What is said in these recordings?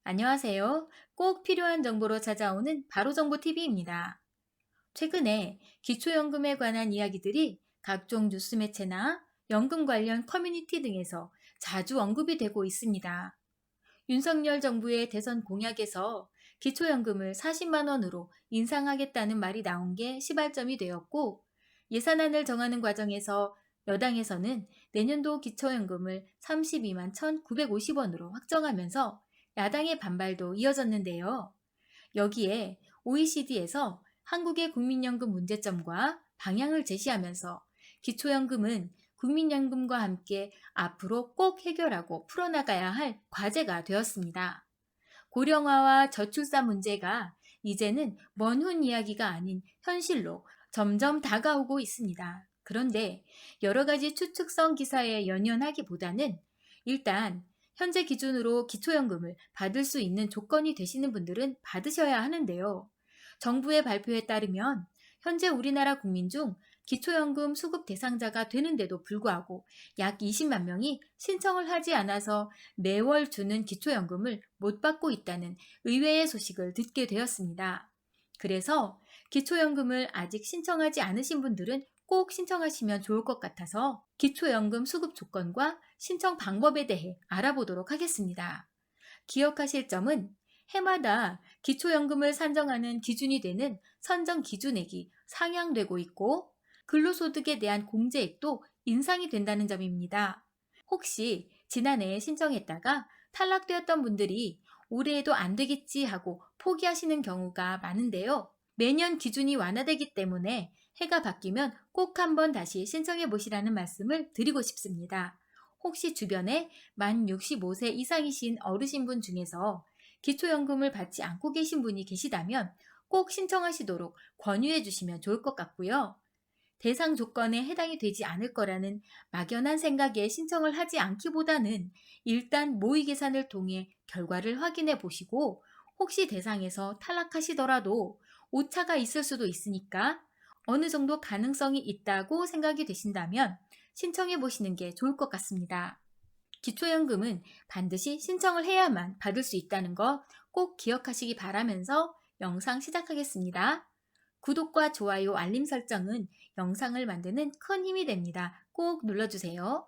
안녕하세요. 꼭 필요한 정보로 찾아오는 바로정보TV입니다. 최근에 기초연금에 관한 이야기들이 각종 뉴스 매체나 연금 관련 커뮤니티 등에서 자주 언급이 되고 있습니다. 윤석열 정부의 대선 공약에서 기초연금을 40만 원으로 인상하겠다는 말이 나온 게 시발점이 되었고, 예산안을 정하는 과정에서 여당에서는 내년도 기초연금을 32만 1,950원으로 확정하면서 야당의 반발도 이어졌는데요. 여기에 OECD에서 한국의 국민연금 문제점과 방향을 제시하면서 기초연금은 국민연금과 함께 앞으로 꼭 해결하고 풀어나가야 할 과제가 되었습니다. 고령화와 저출산 문제가 이제는 먼 훗 이야기가 아닌 현실로 점점 다가오고 있습니다. 그런데 여러 가지 추측성 기사에 연연하기보다는 일단 현재 기준으로 기초연금을 받을 수 있는 조건이 되시는 분들은 받으셔야 하는데요. 정부의 발표에 따르면 현재 우리나라 국민 중 기초연금 수급 대상자가 되는데도 불구하고 약 20만 명이 신청을 하지 않아서 매월 주는 기초연금을 못 받고 있다는 의외의 소식을 듣게 되었습니다. 그래서 기초연금을 아직 신청하지 않으신 분들은 꼭 신청하시면 좋을 것 같아서 기초연금 수급 조건과 신청 방법에 대해 알아보도록 하겠습니다. 기억하실 점은 해마다 기초연금을 산정하는 기준이 되는 선정 기준액이 상향되고 있고 근로소득에 대한 공제액도 인상이 된다는 점입니다. 혹시 지난해에 신청했다가 탈락되었던 분들이 올해에도 안 되겠지 하고 포기하시는 경우가 많은데요. 매년 기준이 완화되기 때문에 해가 바뀌면 꼭 한번 다시 신청해 보시라는 말씀을 드리고 싶습니다. 혹시 주변에 만 65세 이상이신 어르신분 중에서 기초연금을 받지 않고 계신 분이 계시다면 꼭 신청하시도록 권유해 주시면 좋을 것 같고요. 대상 조건에 해당이 되지 않을 거라는 막연한 생각에 신청을 하지 않기보다는 일단 모의 계산을 통해 결과를 확인해 보시고 혹시 대상에서 탈락하시더라도 오차가 있을 수도 있으니까 어느 정도 가능성이 있다고 생각이 되신다면 신청해 보시는 게 좋을 것 같습니다. 기초연금은 반드시 신청을 해야만 받을 수 있다는 거 꼭 기억하시기 바라면서 영상 시작하겠습니다. 구독과 좋아요, 알림 설정은 영상을 만드는 큰 힘이 됩니다. 꼭 눌러주세요.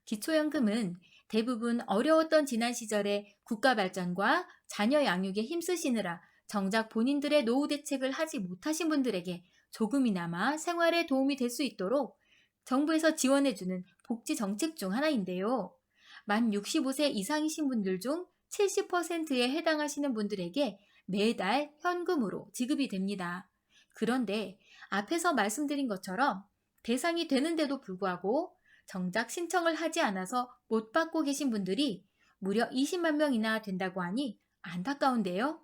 기초연금은 대부분 어려웠던 지난 시절에 국가 발전과 자녀 양육에 힘쓰시느라 정작 본인들의 노후 대책을 하지 못하신 분들에게 조금이나마 생활에 도움이 될 수 있도록 정부에서 지원해주는 복지 정책 중 하나인데요. 만 65세 이상이신 분들 중 70%에 해당하시는 분들에게 매달 현금으로 지급이 됩니다. 그런데 앞에서 말씀드린 것처럼 대상이 되는데도 불구하고 정작 신청을 하지 않아서 못 받고 계신 분들이 무려 20만 명이나 된다고 하니 안타까운데요.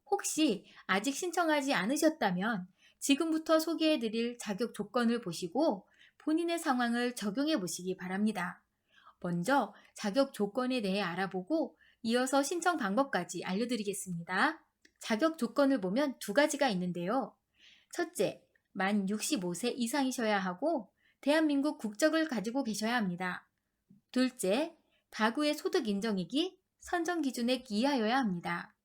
혹시 아직 신청하지 않으셨다면 지금부터 소개해드릴 자격 조건을 보시고 본인의 상황을 적용해 보시기 바랍니다. 먼저 자격 조건에 대해 알아보고 이어서 신청 방법까지 알려드리겠습니다. 자격 조건을 보면 두 가지가 있는데요. 첫째, 만 65세 이상이셔야 하고 대한민국 국적을 가지고 계셔야 합니다. 둘째, 가구의 소득 인정액이 선정 기준액 이하여야 합니다.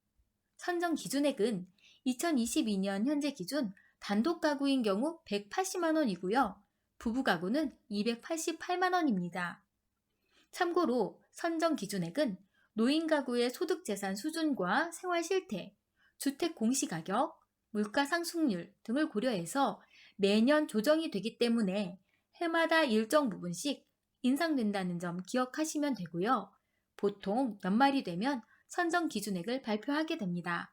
선정 기준액은 2022년 현재 기준 단독 가구인 경우 180만 원이고요. 부부 가구는 288만 원입니다. 참고로 선정 기준액은 노인 가구의 소득 재산 수준과 생활 실태, 주택 공시가격, 물가 상승률 등을 고려해서 매년 조정이 되기 때문에 해마다 일정 부분씩 인상된다는 점 기억하시면 되고요. 보통 연말이 되면 선정 기준액을 발표하게 됩니다.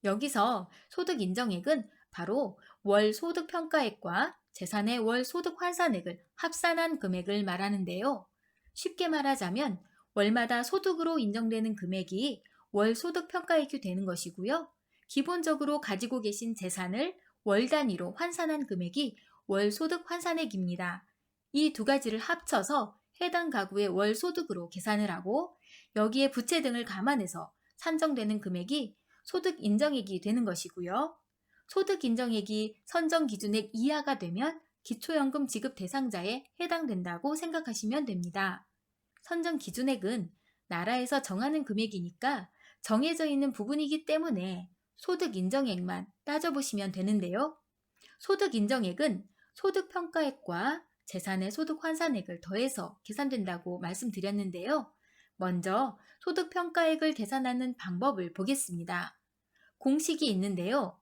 여기서 소득 인정액은 바로 월 소득 평가액과 재산의 월 소득 환산액을 합산한 금액을 말하는데요. 쉽게 말하자면 월마다 소득으로 인정되는 금액이 월 소득 평가액이 되는 것이고요. 기본적으로 가지고 계신 재산을 월 단위로 환산한 금액이 월 소득 환산액입니다. 이 두 가지를 합쳐서 해당 가구의 월 소득으로 계산을 하고 여기에 부채 등을 감안해서 산정되는 금액이 소득 인정액이 되는 것이고요. 소득 인정액이 선정 기준액 이하가 되면 기초연금 지급 대상자에 해당된다고 생각하시면 됩니다. 선정 기준액은 나라에서 정하는 금액이니까 정해져 있는 부분이기 때문에 소득 인정액만 따져보시면 되는데요. 소득 인정액은 소득 평가액과 재산의 소득 환산액을 더해서 계산된다고 말씀드렸는데요. 먼저 소득 평가액을 계산하는 방법을 보겠습니다. 공식이 있는데요.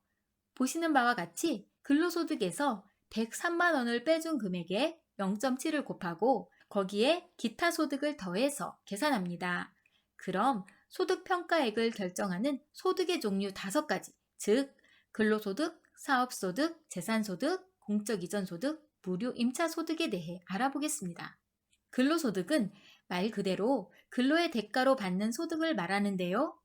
보시는 바와 같이 근로소득에서 103만 원을 빼준 금액에 0.7을 곱하고 거기에 기타 소득을 더해서 계산합니다. 그럼 소득평가액을 결정하는 소득의 종류 5가지, 즉 근로소득, 사업소득, 재산소득, 공적이전소득, 무료임차소득에 대해 알아보겠습니다. 근로소득은 말 그대로 근로의 대가로 받는 소득을 말하는데요.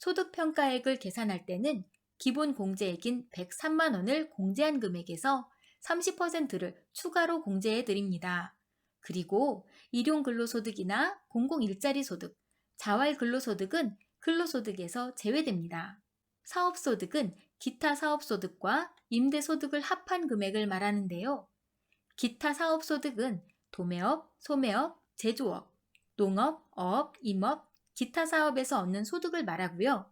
소득평가액을 계산할 때는 기본 공제액인 103만 원을 공제한 금액에서 30%를 추가로 공제해 드립니다. 그리고 일용근로소득이나 공공일자리소득, 자활근로소득은 근로소득에서 제외됩니다. 사업소득은 기타 사업소득과 임대소득을 합한 금액을 말하는데요. 기타 사업소득은 도매업, 소매업, 제조업, 농업, 어업, 임업, 기타 사업에서 얻는 소득을 말하고요.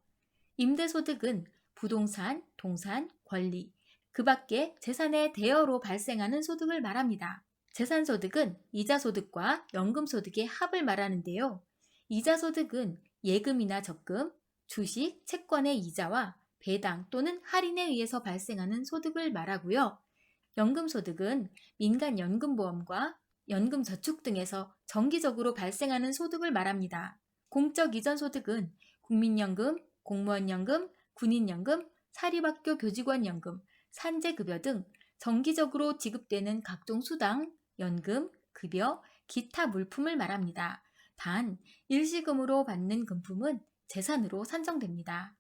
임대소득은 부동산, 동산, 권리, 그 밖에 재산의 대여로 발생하는 소득을 말합니다. 재산소득은 이자소득과 연금소득의 합을 말하는데요. 이자소득은 예금이나 적금, 주식, 채권의 이자와 배당 또는 할인에 의해서 발생하는 소득을 말하고요. 연금소득은 민간연금보험과 연금저축 등에서 정기적으로 발생하는 소득을 말합니다. 공적이전소득은 국민연금, 공무원연금, 군인연금, 사립학교 교직원연금, 산재급여 등 정기적으로 지급되는 각종 수당, 연금, 급여, 기타 물품을 말합니다. 단, 일시금으로 받는 금품은 재산으로 산정됩니다.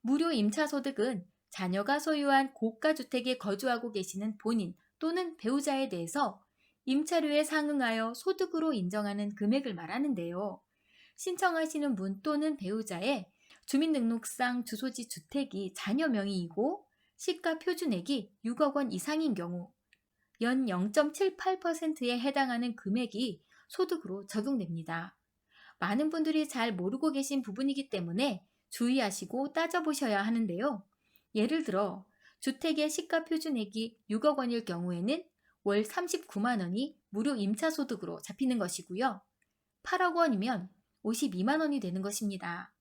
무료임차소득은 자녀가 소유한 고가주택에 거주하고 계시는 본인 또는 배우자에 대해서 임차료에 상응하여 소득으로 인정하는 금액을 말하는데요. 신청하시는 분 또는 배우자의 주민등록상 주소지 주택이 자녀 명의이고 시가 표준액이 6억 원 이상인 경우 연 0.78%에 해당하는 금액이 소득으로 적용됩니다. 많은 분들이 잘 모르고 계신 부분이기 때문에 주의하시고 따져보셔야 하는데요. 예를 들어 주택의 시가 표준액이 6억 원일 경우에는 월 39만 원이 무료 임차소득으로 잡히는 것이고요. 8억 원이면 52만 원이 되는 것입니다.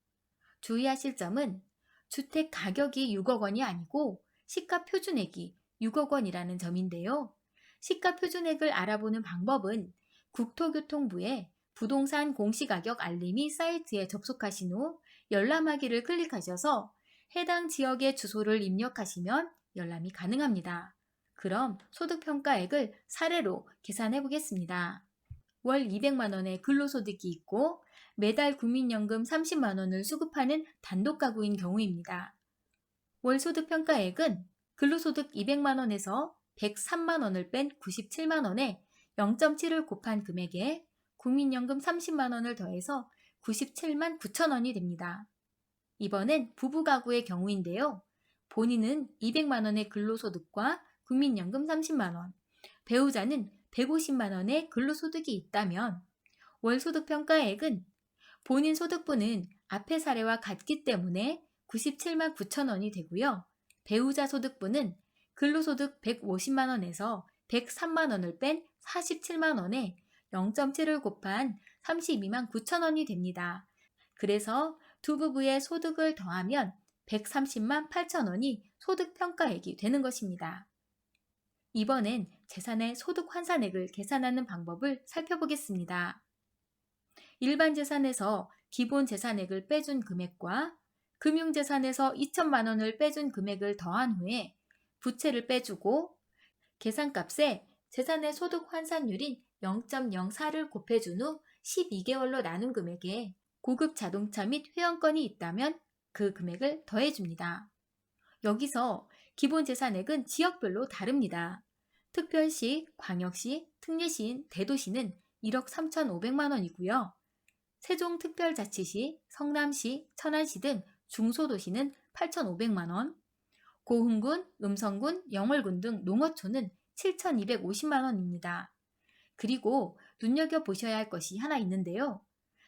주의하실 점은 주택 가격이 6억 원이 아니고 시가 표준액이 6억 원이라는 점인데요. 시가 표준액을 알아보는 방법은 국토교통부의 부동산 공시가격 알림이 사이트에 접속하신 후 열람하기를 클릭하셔서 해당 지역의 주소를 입력하시면 열람이 가능합니다. 그럼 소득평가액을 사례로 계산해 보겠습니다. 월 200만 원의 근로소득이 있고 매달 국민연금 30만 원을 수급하는 단독가구인 경우입니다. 월 소득평가액은 근로소득 200만 원에서 103만 원을 뺀 97만 원에 0.7을 곱한 금액에 국민연금 30만 원을 더해서 97만 9천 원이 됩니다. 이번엔 부부가구의 경우인데요. 본인은 200만 원의 근로소득과 국민연금 30만 원, 배우자는 150만 원의 근로소득이 있다면 월 소득평가액은 본인 소득분은 앞의 사례와 같기 때문에 97만 9천 원이 되고요. 배우자 소득분은 근로소득 150만 원에서 103만 원을 뺀 47만 원에 0.7을 곱한 32만 9천 원이 됩니다. 그래서 두 부부의 소득을 더하면 130만 8천 원이 소득평가액이 되는 것입니다. 이번엔 재산의 소득 환산액을 계산하는 방법을 살펴보겠습니다. 일반 재산에서 기본 재산액을 빼준 금액과 금융재산에서 2천만 원을 빼준 금액을 더한 후에 부채를 빼주고 계산값에 재산의 소득 환산율인 0.04를 곱해준 후 12개월로 나눈 금액에 고급 자동차 및 회원권이 있다면 그 금액을 더해줍니다. 여기서 기본 재산액은 지역별로 다릅니다. 특별시, 광역시, 특례시인, 대도시는 1억 3,500만 원이고요. 세종특별자치시, 성남시, 천안시 등 중소도시는 8,500만 원, 고흥군, 음성군, 영월군 등 농어촌은 7,250만 원입니다. 그리고 눈여겨보셔야 할 것이 하나 있는데요.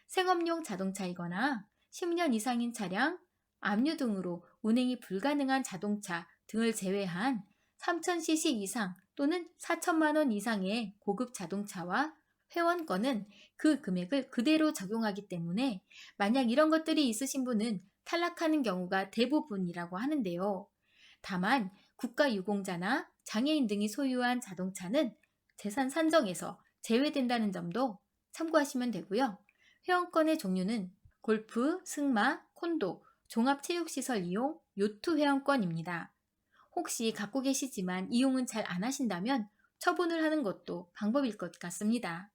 생업용 자동차이거나 10년 이상인 차량, 압류 등으로 운행이 불가능한 자동차 등을 제외한 3000cc 이상 또는 4천만 원 이상의 고급 자동차와 회원권은 그 금액을 그대로 적용하기 때문에 만약 이런 것들이 있으신 분은 탈락하는 경우가 대부분이라고 하는데요. 다만 국가유공자나 장애인 등이 소유한 자동차는 재산 산정에서 제외된다는 점도 참고하시면 되고요. 회원권의 종류는 골프, 승마, 콘도, 종합체육시설 이용, 요트 회원권입니다. 혹시 갖고 계시지만 이용은 잘 안 하신다면 처분을 하는 것도 방법일 것 같습니다.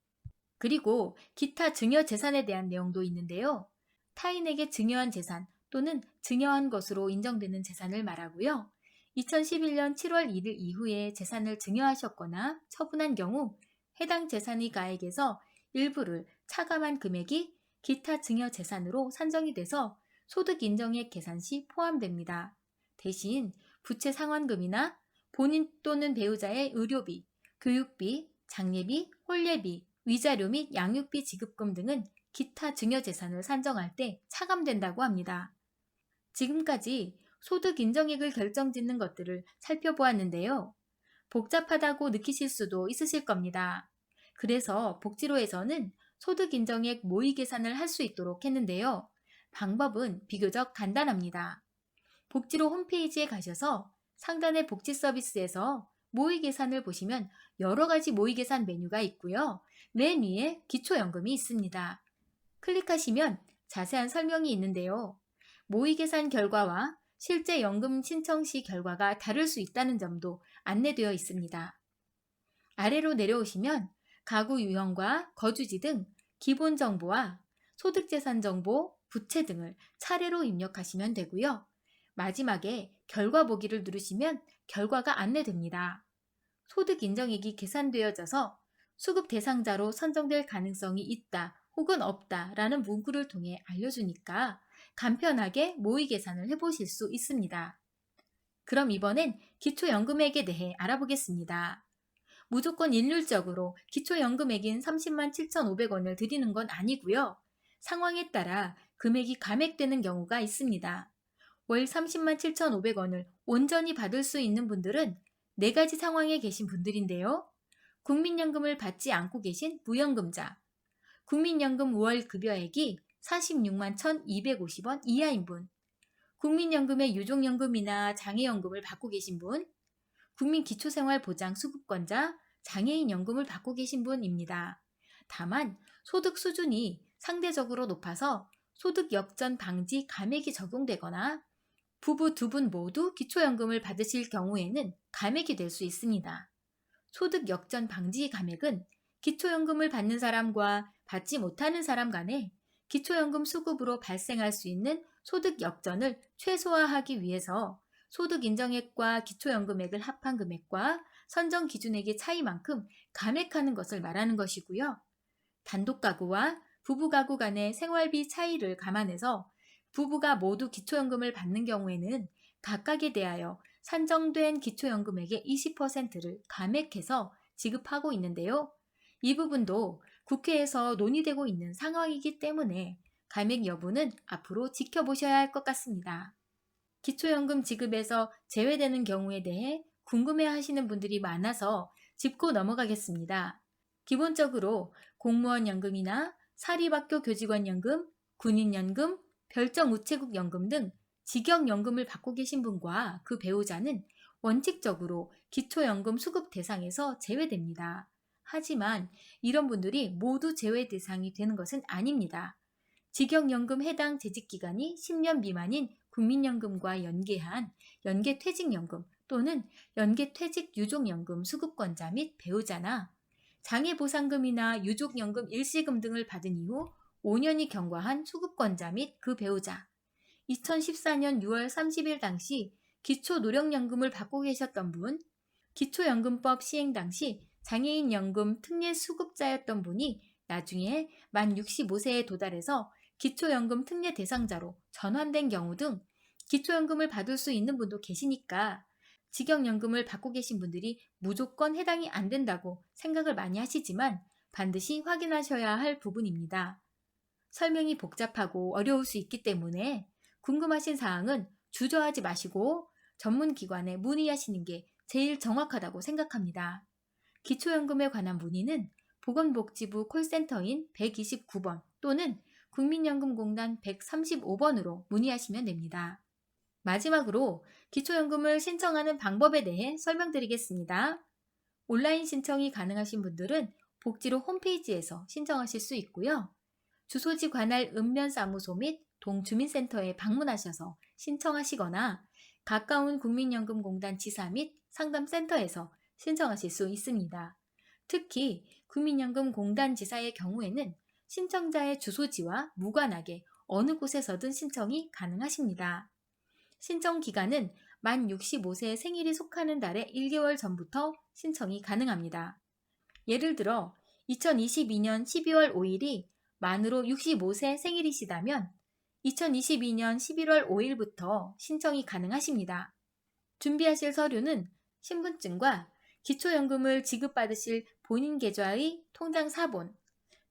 그리고 기타 증여 재산에 대한 내용도 있는데요. 타인에게 증여한 재산 또는 증여한 것으로 인정되는 재산을 말하고요. 2011년 7월 1일 이후에 재산을 증여하셨거나 처분한 경우 해당 재산의 가액에서 일부를 차감한 금액이 기타 증여 재산으로 산정이 돼서 소득 인정액 계산 시 포함됩니다. 대신 부채 상환금이나 본인 또는 배우자의 의료비, 교육비, 장례비, 혼례비, 위자료 및 양육비 지급금 등은 기타 증여재산을 산정할 때 차감된다고 합니다. 지금까지 소득 인정액을 결정짓는 것들을 살펴보았는데요. 복잡하다고 느끼실 수도 있으실 겁니다. 그래서 복지로에서는 소득 인정액 모의 계산을 할 수 있도록 했는데요. 방법은 비교적 간단합니다. 복지로 홈페이지에 가셔서 상단의 복지 서비스에서 모의 계산을 보시면 여러 가지 모의 계산 메뉴가 있고요. 맨 위에 기초연금이 있습니다. 클릭하시면 자세한 설명이 있는데요. 모의 계산 결과와 실제 연금 신청 시 결과가 다를 수 있다는 점도 안내되어 있습니다. 아래로 내려오시면 가구 유형과 거주지 등 기본 정보와 소득재산 정보, 부채 등을 차례로 입력하시면 되고요. 마지막에 결과 보기를 누르시면 결과가 안내됩니다. 소득 인정액이 계산되어져서 수급 대상자로 선정될 가능성이 있다 혹은 없다 라는 문구를 통해 알려주니까 간편하게 모의 계산을 해보실 수 있습니다. 그럼 이번엔 기초연금액에 대해 알아보겠습니다. 무조건 일률적으로 기초연금액인 30만 7,500원을 드리는 건 아니고요. 상황에 따라 금액이 감액되는 경우가 있습니다. 월 30만 7,500원을 온전히 받을 수 있는 분들은 4가지 상황에 계신 분들인데요. 국민연금을 받지 않고 계신 무연금자, 국민연금 월 급여액이 46만 1,250원 이하인 분, 국민연금의 유족연금이나 장애연금을 받고 계신 분, 국민기초생활보장수급권자, 장애인연금을 받고 계신 분입니다. 다만 소득 수준이 상대적으로 높아서 소득 역전 방지 감액이 적용되거나 부부 2분 모두 기초연금을 받으실 경우에는 감액이 될 수 있습니다. 소득 역전 방지 감액은 기초연금을 받는 사람과 받지 못하는 사람 간에 기초연금 수급으로 발생할 수 있는 소득 역전을 최소화하기 위해서 소득 인정액과 기초연금액을 합한 금액과 선정 기준액의 차이만큼 감액하는 것을 말하는 것이고요. 단독 가구와 부부 가구 간의 생활비 차이를 감안해서 부부가 모두 기초연금을 받는 경우에는 각각에 대하여 산정된 기초연금액의 20%를 감액해서 지급하고 있는데요. 이 부분도 국회에서 논의되고 있는 상황이기 때문에 감액 여부는 앞으로 지켜보셔야 할 것 같습니다. 기초연금 지급에서 제외되는 경우에 대해 궁금해 하시는 분들이 많아서 짚고 넘어가겠습니다. 기본적으로 공무원 연금이나 사립학교 교직원 연금, 군인연금, 별정우체국연금 등 직역연금을 받고 계신 분과 그 배우자는 원칙적으로 기초연금 수급 대상에서 제외됩니다. 하지만 이런 분들이 모두 제외 대상이 되는 것은 아닙니다. 직역연금 해당 재직기간이 10년 미만인 국민연금과 연계한 연계퇴직연금 또는 연계퇴직유족연금 수급권자 및 배우자나 장애보상금이나 유족연금 일시금 등을 받은 이후 5년이 경과한 수급권자 및 그 배우자, 2014년 6월 30일 당시 기초노령연금을 받고 계셨던 분, 기초연금법 시행 당시 장애인연금 특례수급자였던 분이 나중에 만 65세에 도달해서 기초연금 특례 대상자로 전환된 경우 등 기초연금을 받을 수 있는 분도 계시니까 직역연금을 받고 계신 분들이 무조건 해당이 안 된다고 생각을 많이 하시지만 반드시 확인하셔야 할 부분입니다. 설명이 복잡하고 어려울 수 있기 때문에 궁금하신 사항은 주저하지 마시고 전문 기관에 문의하시는 게 제일 정확하다고 생각합니다. 기초연금에 관한 문의는 보건복지부 콜센터인 129번 또는 국민연금공단 135번으로 문의하시면 됩니다. 마지막으로 기초연금을 신청하는 방법에 대해 설명드리겠습니다. 온라인 신청이 가능하신 분들은 복지로 홈페이지에서 신청하실 수 있고요. 주소지 관할 읍면사무소 및 동주민센터에 방문하셔서 신청하시거나 가까운 국민연금공단 지사 및 상담센터에서 신청하실 수 있습니다. 특히 국민연금공단 지사의 경우에는 신청자의 주소지와 무관하게 어느 곳에서든 신청이 가능하십니다. 신청 기간은 만 65세 생일이 속하는 달의 1개월 전부터 신청이 가능합니다. 예를 들어 2022년 12월 5일이 만으로 65세 생일이시다면 2022년 11월 5일부터 신청이 가능하십니다. 준비하실 서류는 신분증과 기초연금을 지급받으실 본인 계좌의 통장 사본,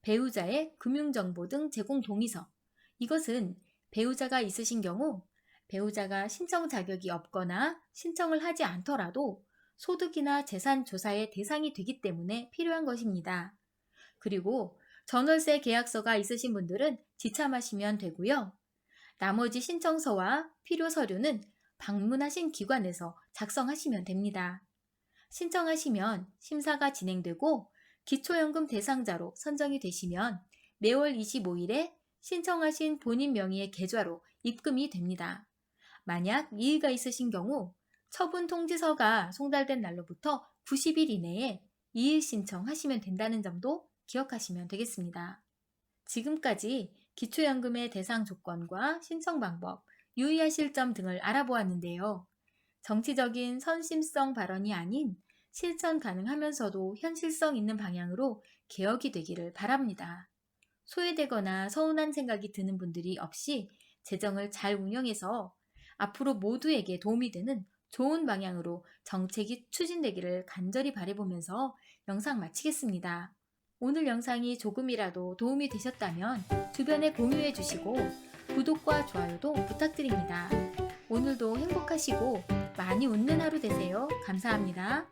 배우자의 금융정보 등 제공 동의서. 이것은 배우자가 있으신 경우 배우자가 신청 자격이 없거나 신청을 하지 않더라도 소득이나 재산 조사의 대상이 되기 때문에 필요한 것입니다. 그리고 전월세 계약서가 있으신 분들은 지참하시면 되고요. 나머지 신청서와 필요 서류는 방문하신 기관에서 작성하시면 됩니다. 신청하시면 심사가 진행되고 기초연금 대상자로 선정이 되시면 매월 25일에 신청하신 본인 명의의 계좌로 입금이 됩니다. 만약 이의가 있으신 경우 처분 통지서가 송달된 날로부터 90일 이내에 이의 신청하시면 된다는 점도 기억하시면 되겠습니다. 지금까지 기초연금의 대상 조건과 신청 방법, 유의하실 점 등을 알아보았는데요. 정치적인 선심성 발언이 아닌 실천 가능하면서도 현실성 있는 방향으로 개혁이 되기를 바랍니다. 소외되거나 서운한 생각이 드는 분들이 없이 재정을 잘 운영해서 앞으로 모두에게 도움이 되는 좋은 방향으로 정책이 추진되기를 간절히 바라보면서 영상 마치겠습니다. 오늘 영상이 조금이라도 도움이 되셨다면 주변에 공유해 주시고 구독과 좋아요도 부탁드립니다. 오늘도 행복하시고 많이 웃는 하루 되세요. 감사합니다.